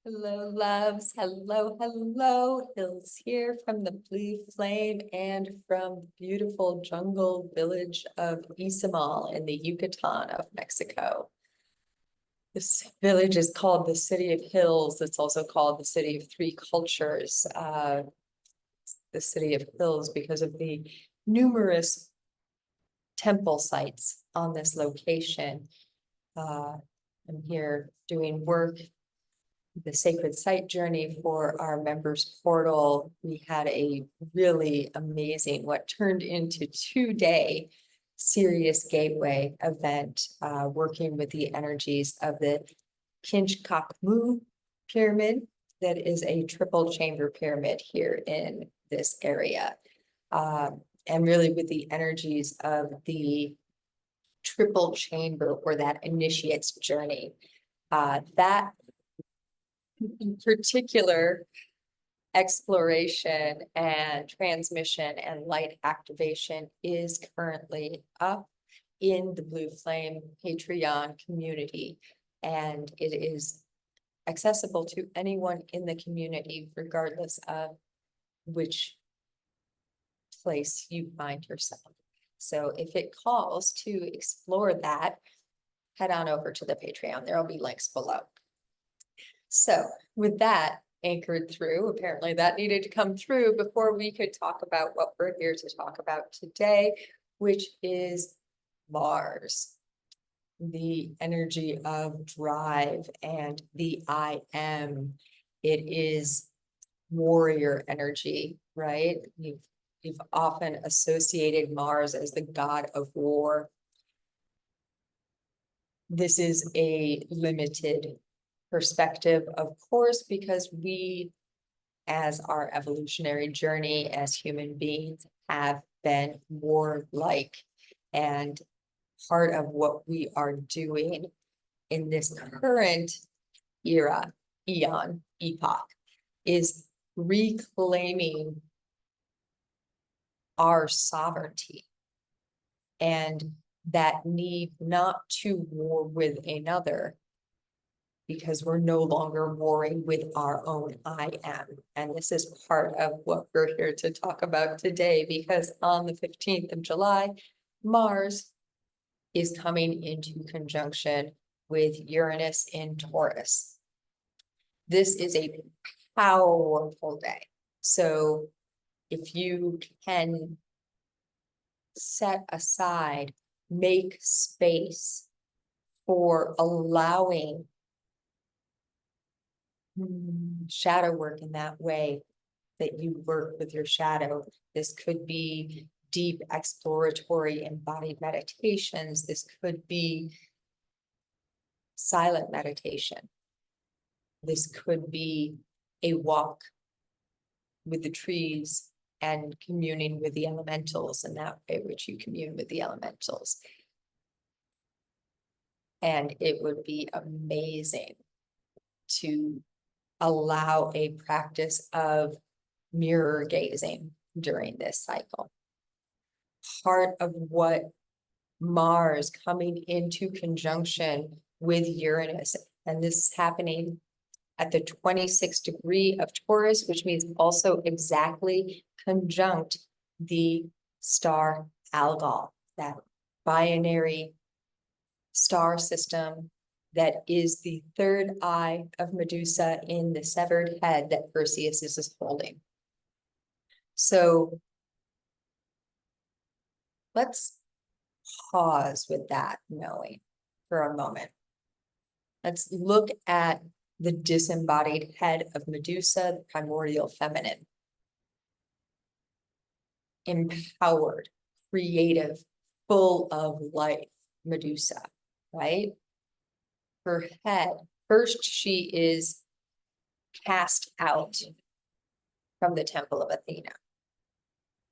Hello, loves. Hello, hello. Hills here from the Blue Flame and from beautiful jungle village of Izamal in the Yucatan of Mexico. This village is called the City of Hills. It's also called the City of Three Cultures. The City of Hills because of the numerous temple sites on this location. I'm here doing work, the sacred site journey for our members portal. We had a really amazing, what turned into 2-day serious gateway event, working with the energies of the Kinchkakmu pyramid. That is a triple chamber pyramid here in this area. And really with the energies of the triple chamber or that initiate's journey. That in particular exploration and transmission and light activation is currently up in the Blue Flame Patreon community, and it is accessible to anyone in the community regardless of which place you find yourself. So if it calls to explore that, head on over to the Patreon. There will be links below. So with that anchored through, apparently that needed to come through before we could talk about what we're here to talk about today, which is Mars, the energy of drive and the I am. It is warrior energy, right? You've often associated Mars as the god of war. This is a limited perspective, of course, because we, as our evolutionary journey as human beings, have been warlike. And part of what we are doing in this current era, epoch, is reclaiming our sovereignty and that need not to war with another, because we're no longer warring with our own I am. And this is part of what we're here to talk about today, because on the 15th of July, Mars is coming into conjunction with Uranus in Taurus. This is a powerful day. So if you can set aside, make space for allowing shadow work in that way, that you work with your shadow. This could be deep exploratory embodied meditations. This could be silent meditation. This could be a walk with the trees and communing with the elementals in that way, which you commune with the elementals. And it would be amazing to allow a practice of mirror gazing during this cycle. Part of what Mars coming into conjunction with Uranus, and this is happening at the 26th degree of Taurus, which means also exactly conjunct the star Algol, that binary star system that is the third eye of Medusa in the severed head that Perseus is holding. So let's pause with that knowing for a moment. Let's look at the disembodied head of Medusa, the primordial feminine. Empowered, creative, full of life, Medusa, right? Her head, first she is cast out from the temple of Athena.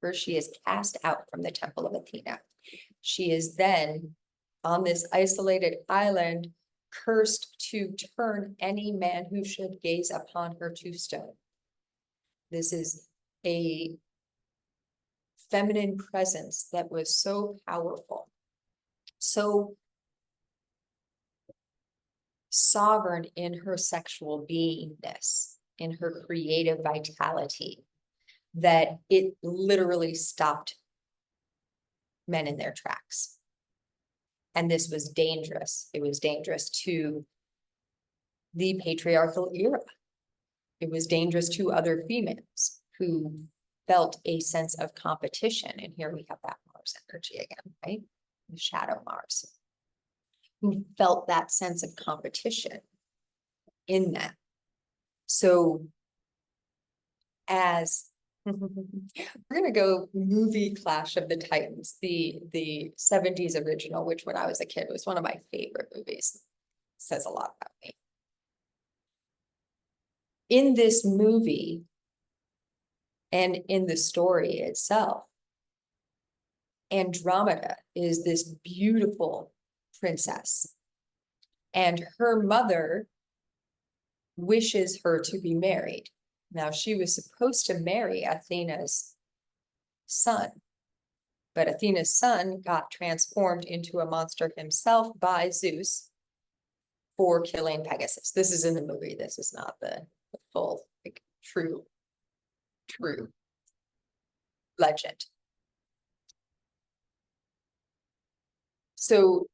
First she is cast out from the temple of Athena. She is then on this isolated island cursed to turn any man who should gaze upon her to stone. This is a feminine presence that was so powerful, so sovereign in her sexual beingness, in her creative vitality, that it literally stopped men in their tracks. And this was dangerous. It was dangerous to the patriarchal era. It was dangerous to other females who felt a sense of competition. And here we have that Mars energy again, right? The shadow Mars, who felt that sense of competition in that. So as we're gonna go movie Clash of the Titans, the 70s original, which when I was a kid was one of my favorite movies. Says a lot about me. In this movie and in the story itself, Andromeda is this beautiful princess, and her mother wishes her to be married. Now, she was supposed to marry Athena's son, but Athena's son got transformed into a monster himself by Zeus for killing Pegasus. This is in the movie. This is not the full, like, true legend. So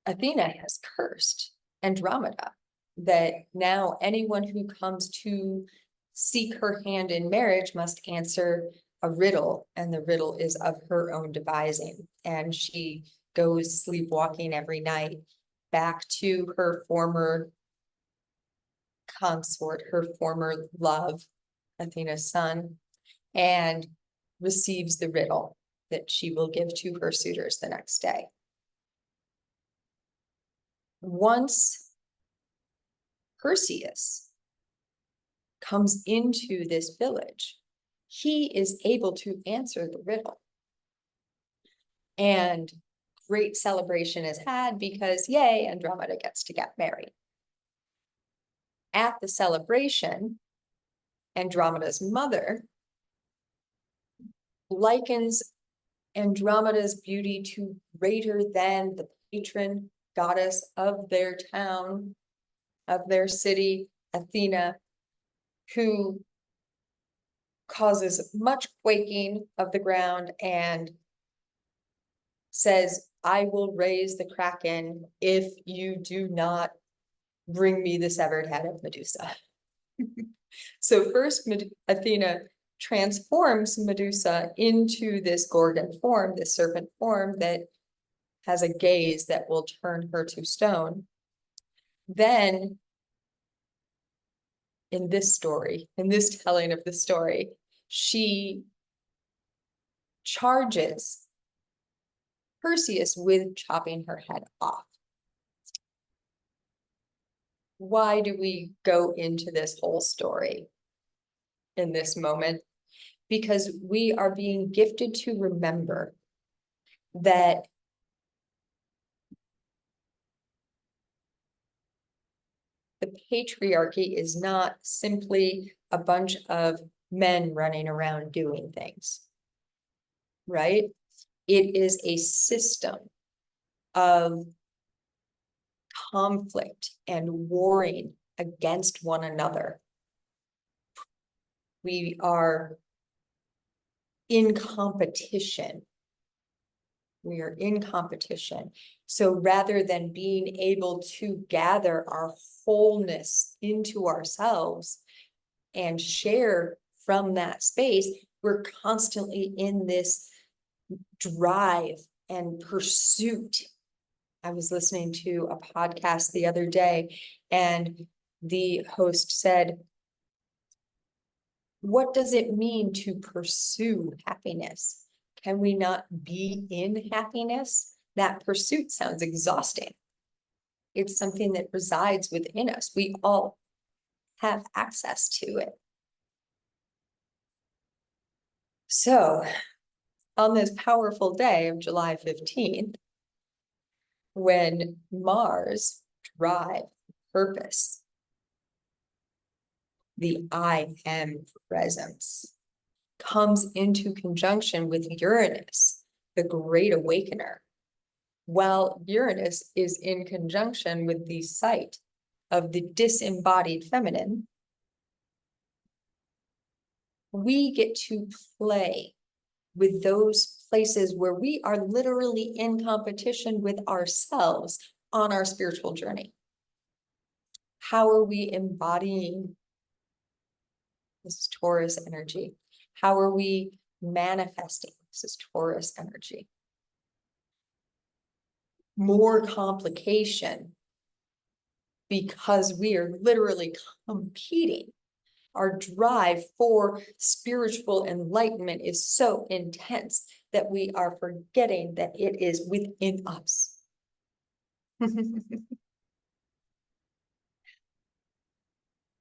Athena has cursed Andromeda that now anyone who comes to seek her hand in marriage must answer a riddle, and the riddle is of her own devising. And she goes sleepwalking every night back to her former consort, her former love, Athena's son, and receives the riddle that she will give to her suitors the next day. Once Perseus comes into this village, he is able to answer the riddle. And great celebration is had because, yay, Andromeda gets to get married. At the celebration, Andromeda's mother likens Andromeda's beauty to greater than the patron goddess of their town, of their city, Athena, who causes much quaking of the ground and says, I will raise the Kraken if you do not bring me the severed head of Medusa. So first, Athena transforms Medusa into this Gorgon form, this serpent form that has a gaze that will turn her to stone. Then, in this story, in this telling of the story, she charges Perseus with chopping her head off. Why do we go into this whole story in this moment? Because we are being gifted to remember that the patriarchy is not simply a bunch of men running around doing things, right? It is a system of conflict and warring against one another. We are in competition. We are in competition. So rather than being able to gather our wholeness into ourselves and share from that space, we're constantly in this drive and pursuit. I was listening to a podcast the other day, and the host said, what does it mean to pursue happiness? Can we not be in happiness? That pursuit sounds exhausting. It's something that resides within us. We all have access to it. So, on this powerful day of July 15th, when Mars, drive, purpose, the I am presence, comes into conjunction with Uranus, the great awakener, while Uranus is in conjunction with the sight of the disembodied feminine, we get to play with those places where we are literally in competition with ourselves on our spiritual journey. How are we embodying this Taurus energy? How are we manifesting this Taurus energy? More complication because we are literally competing. Our drive for spiritual enlightenment is so intense that we are forgetting that it is within us.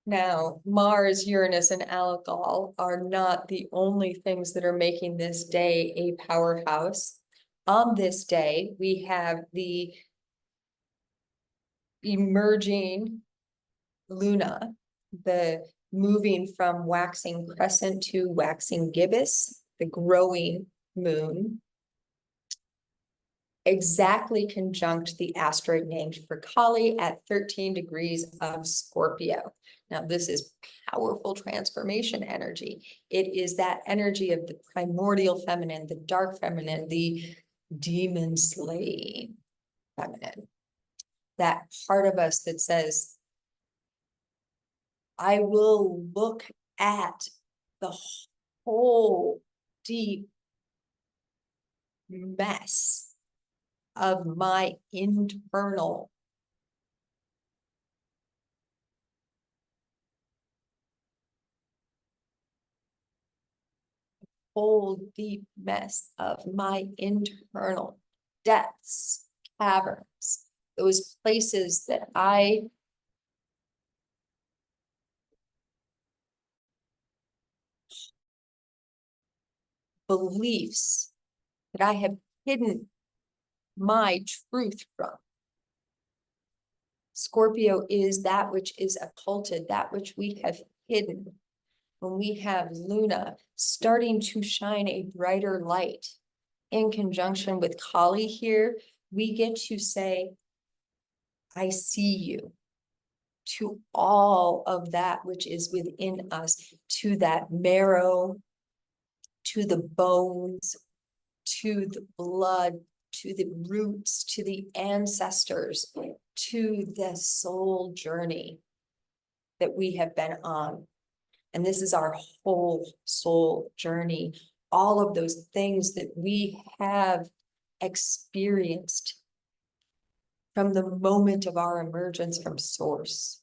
Now, Mars, Uranus, and Algol are not the only things that are making this day a powerhouse. On this day, we have the emerging Luna, the moving from waxing crescent to waxing gibbous, the growing moon, exactly conjunct the asteroid named for Kali at 13 degrees of Scorpio. Now, this is powerful transformation energy. It is that energy of the primordial feminine, the dark feminine, the demon slaying feminine. That part of us that says, I will look at the whole deep mess of my internal whole deep mess of my internal depths, caverns, those places that I beliefs that I have hidden my truth from. Scorpio is that which is occulted, that which we have hidden. When we have Luna starting to shine a brighter light in conjunction with Kali here, we get to say, I see you, to all of that which is within us, to that marrow, to the bones, to the blood, to the roots, to the ancestors, to the soul journey that we have been on. And this is our whole soul journey. All of those things that we have experienced from the moment of our emergence from source.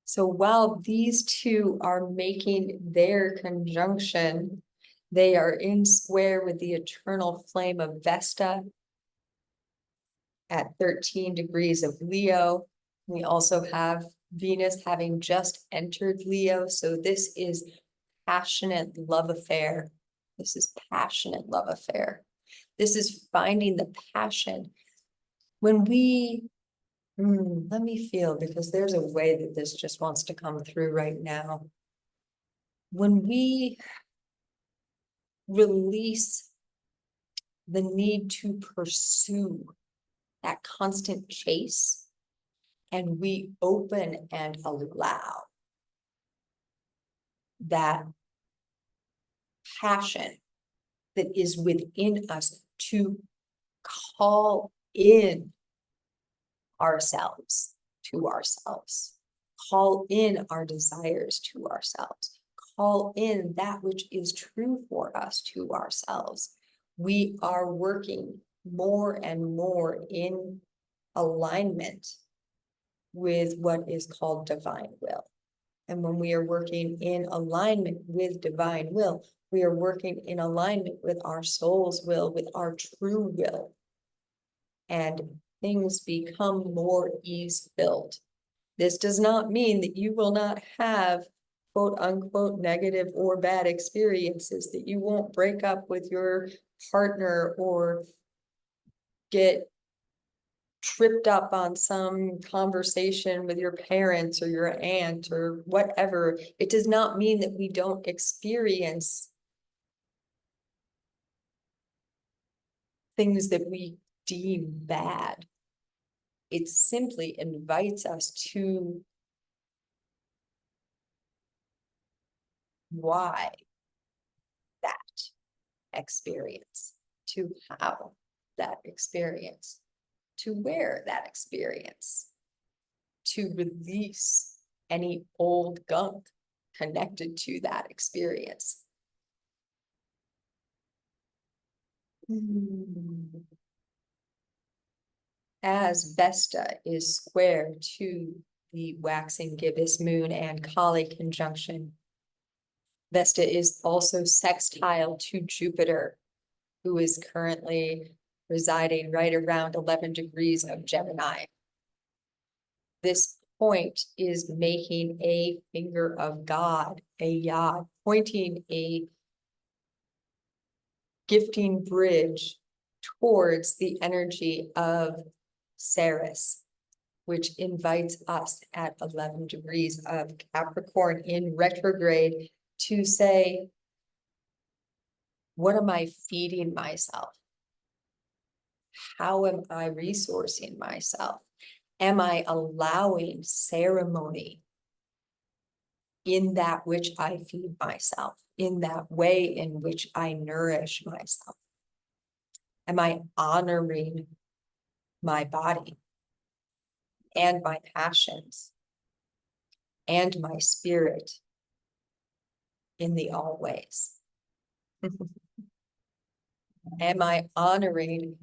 So while these two are making their conjunction, they are in square with the eternal flame of Vesta at 13 degrees of Leo. We also have Venus having just entered Leo. So this is passionate love affair. This is passionate love affair. This is finding the passion. When we, let me feel, because there's a way that this just wants to come through right now. When we release the need to pursue that constant chase, and we open and allow that passion that is within us to call in ourselves to ourselves, call in our desires to ourselves, call in that which is true for us to ourselves. We are working more and more in alignment with what is called divine will. And when we are working in alignment with divine will, we are working in alignment with our soul's will, with our true will. And things become more ease-filled. This does not mean that you will not have quote unquote negative or bad experiences, that you won't break up with your partner or get tripped up on some conversation with your parents or your aunt or whatever. It does not mean that we don't experience things that we deem bad. It simply invites us to why that experience, to how that experience, to where that experience, to release any old gunk connected to that experience. As Vesta is square to the waxing gibbous moon and Kali conjunction, Vesta is also sextile to Jupiter, who is currently residing right around 11 degrees of Gemini. This point is making a finger of God, a yod, pointing a gifting bridge towards the energy of Ceres, which invites us at 11 degrees of Capricorn in retrograde to say, what am I feeding myself? How am I resourcing myself? Am I allowing ceremony in that which I feed myself, in that way in which I nourish myself? Am I honoring my body and my passions and my spirit in the all ways? Am I honoring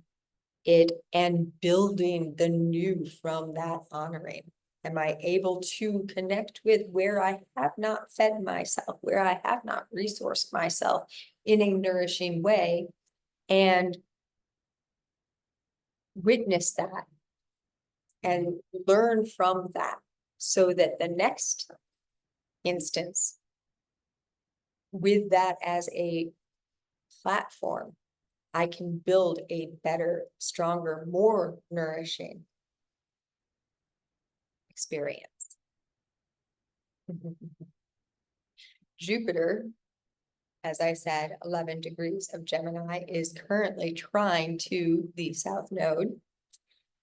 it and building the new from that honoring? Am I able to connect with where I have not fed myself, where I have not resourced myself in a nourishing way, and witness that and learn from that, so that the next instance, with that as a platform, I can build a better, stronger, more nourishing experience. Jupiter, as I said, 11 degrees of Gemini, is currently trine to the South Node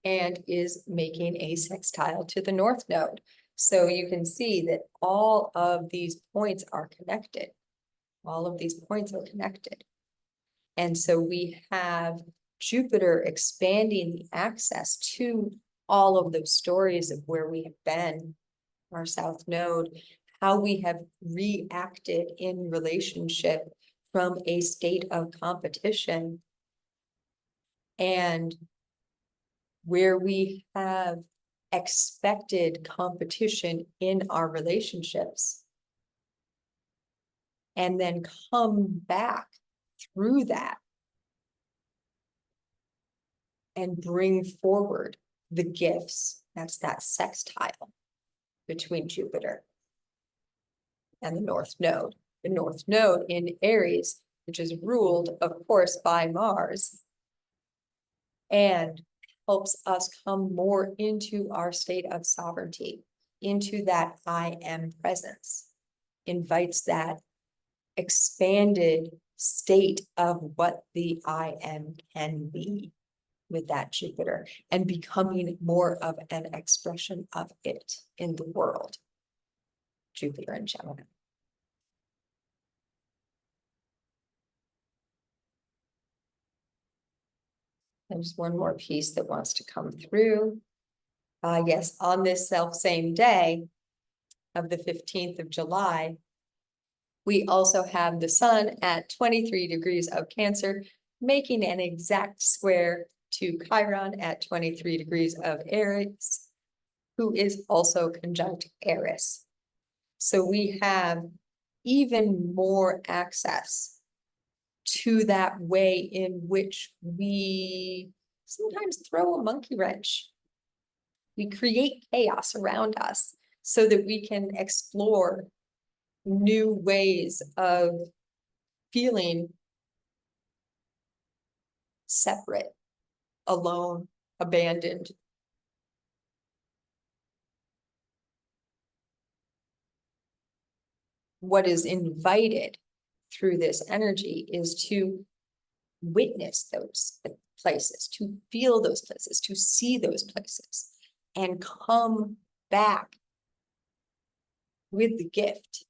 and is making a sextile to the North Node. So you can see that all of these points are connected. All of these points are connected. And so we have Jupiter expanding the access to all of those stories of where we have been, our South Node, how we have reacted in relationship from a state of competition, and where we have expected competition in our relationships, and then come back through that and bring forward the gifts. That's that sextile between Jupiter and the North Node. The North Node in Aries, which is ruled, of course, by Mars, and helps us come more into our state of sovereignty, into that I am presence, invites that expanded state of what the I am can be with that Jupiter, and becoming more of an expression of it in the world. Jupiter and Gemini. There's one more piece that wants to come through. Yes, on this self-same day of the 15th of July, we also have the sun at 23 degrees of Cancer, making an exact square to Chiron at 23 degrees of Aries, who is also conjunct Aries. So we have even more access to that way in which we sometimes throw a monkey wrench. We create chaos around us so that we can explore new ways of feeling separate, alone, abandoned. What is invited through this energy is to witness those places, to feel those places, to see those places, and come back with the gift.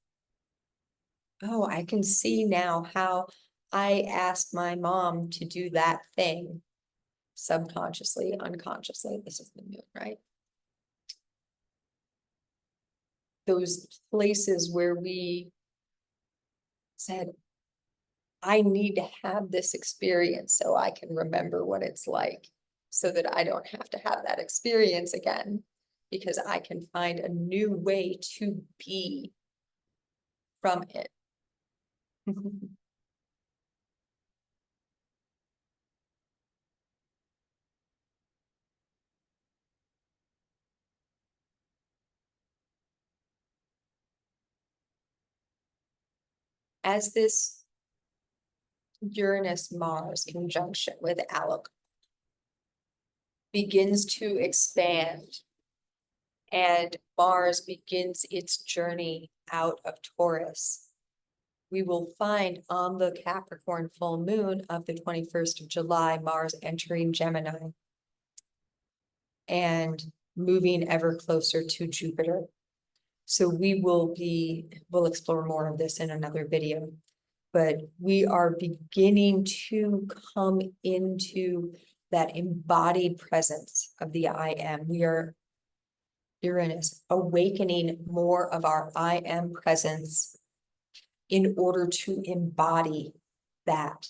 Oh, I can see now how I asked my mom to do that thing subconsciously, unconsciously. This is the moon, right? Those places where we said, I need to have this experience so I can remember what it's like, so that I don't have to have that experience again, because I can find a new way to be from it. As this Uranus-Mars conjunction with Algol begins to expand and Mars begins its journey out of Taurus, we will find on the Capricorn full moon of the 21st of July, Mars entering Gemini and moving ever closer to Jupiter. So we'll explore more of this in another video, but we are beginning to come into that embodied presence of the I am. We are, Uranus, awakening more of our I am presence in order to embody that,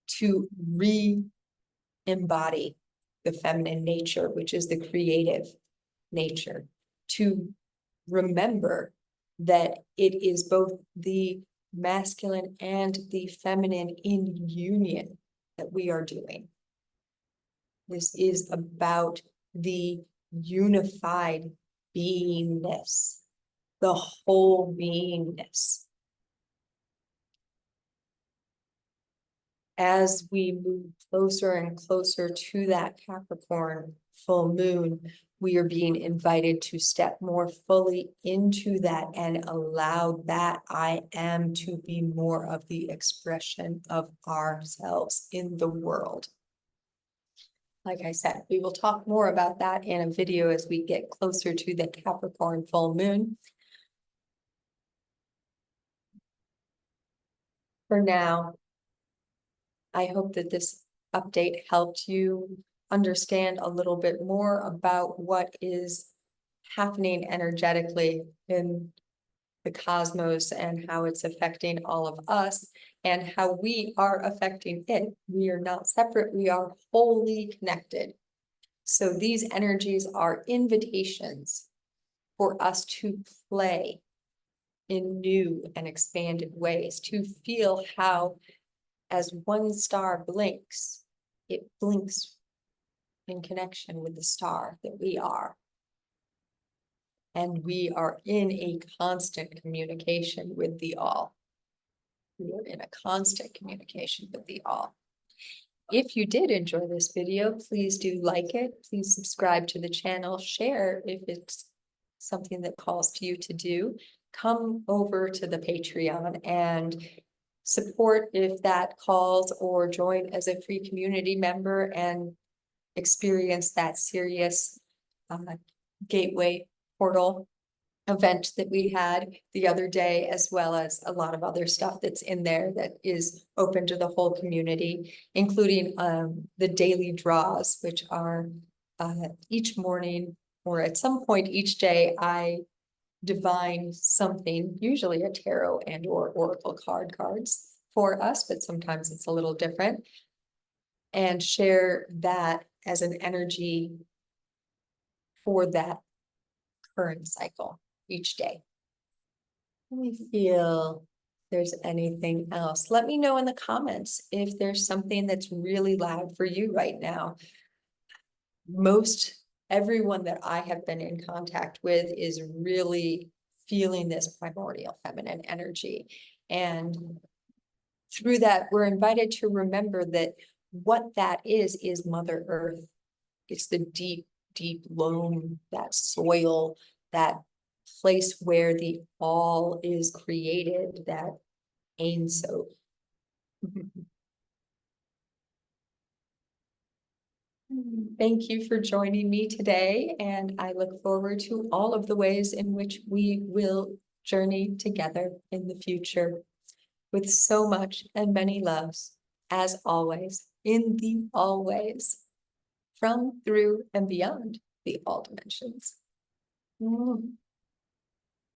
to re-embody the feminine nature, which is the creative nature, to remember that it is both the masculine and the feminine in union that we are doing. This is about the unified beingness, the whole beingness. As we move closer and closer to that Capricorn full moon, we are being invited to step more fully into that and allow that I am to be more of the expression of ourselves in the world. Like I said, we will talk more about that in a video as we get closer to the Capricorn full moon. For now, I hope that this update helped you understand a little bit more about what is happening energetically in the cosmos and how it's affecting all of us and how we are affecting it. We are not separate, we are wholly connected. So these energies are invitations for us to play in new and expanded ways, to feel how as one star blinks, it blinks in connection with the star that we are. And we are in a constant communication with the all. We are in a constant communication with the all. If you did enjoy this video, please do like it. Please subscribe to the channel, share if it's something that calls to you to do. Come over to the Patreon and support if that calls, or join as a free community member and experience that serious gateway portal event that we had the other day, as well as a lot of other stuff that's in there that is open to the whole community, including the daily draws, which are each morning or at some point each day, I divine something, usually a tarot and or oracle cards for us, but sometimes it's a little different, and share that as an energy for that current cycle each day. Let me feel if there's anything else. Let me know in the comments if there's something that's really loud for you right now. Most everyone that I have been in contact with is really feeling this primordial feminine energy. And through that, we're invited to remember that what that is Mother Earth. It's the deep, deep loam, that soil, that place where the all is created, that Ein Sof. Thank you for joining me today, and I look forward to all of the ways in which we will journey together in the future with so much and many loves, as always, in the always, from, through, and beyond the all dimensions.